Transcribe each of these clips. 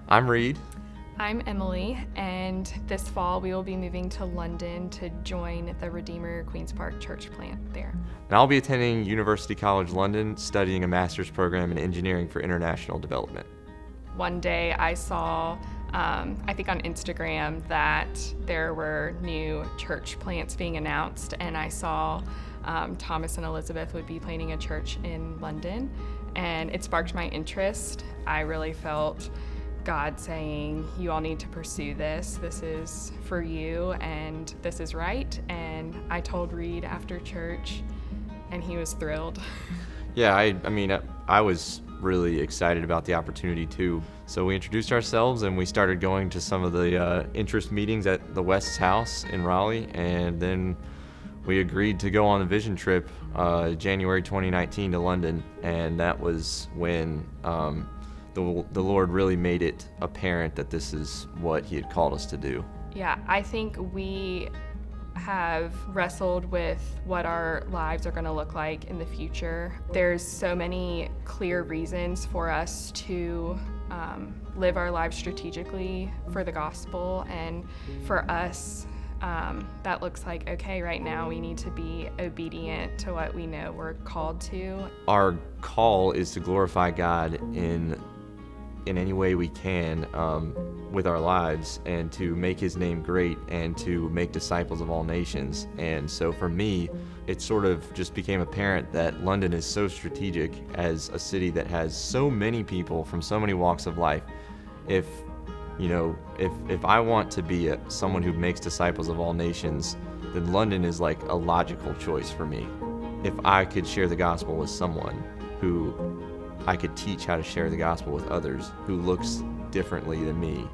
I'm Reid. I'm Emily, and this fall we will be moving to London to join the Redeemer Queen's Park church plant there. And I'll be attending University College London, studying a master's program in engineering for international development. One day I saw, I think on Instagram, that there were new church plants being announced, and I saw Thomas and Elizabeth would be planting a church in London, and it sparked my interest. I really felt God saying, you all need to pursue this. This is for you, and this is right. And I told Reid after church, and he was thrilled. Yeah, I was really excited about the opportunity too. So we introduced ourselves and we started going to some of the interest meetings at the West's house in Raleigh, and then we agreed to go on the vision trip January 2019 to London, and that was when the Lord really made it apparent that this is what He had called us to do. Yeah, I think we have wrestled with what our lives are going to look like in the future. There's so many clear reasons for us to live our lives strategically for the gospel, and for us, that looks like, okay, right now we need to be obedient to what we know we're called to. Our call is to glorify God in any way we can with our lives, and to make His name great, and to make disciples of all nations. And so for me, it sort of just became apparent that London is so strategic as a city that has so many people from so many walks of life. If I want to be someone who makes disciples of all nations, then London is like a logical choice for me. If I could share the gospel with someone who I could teach how to share the gospel with others who looks differently than me,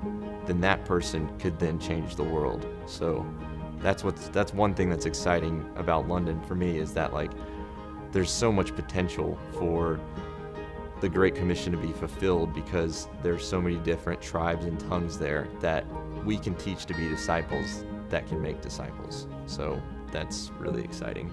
then that person could then change the world. So that's one thing that's exciting about London for me, is that there's so much potential for the Great Commission to be fulfilled, because there's so many different tribes and tongues there that we can teach to be disciples that can make disciples. So that's really exciting.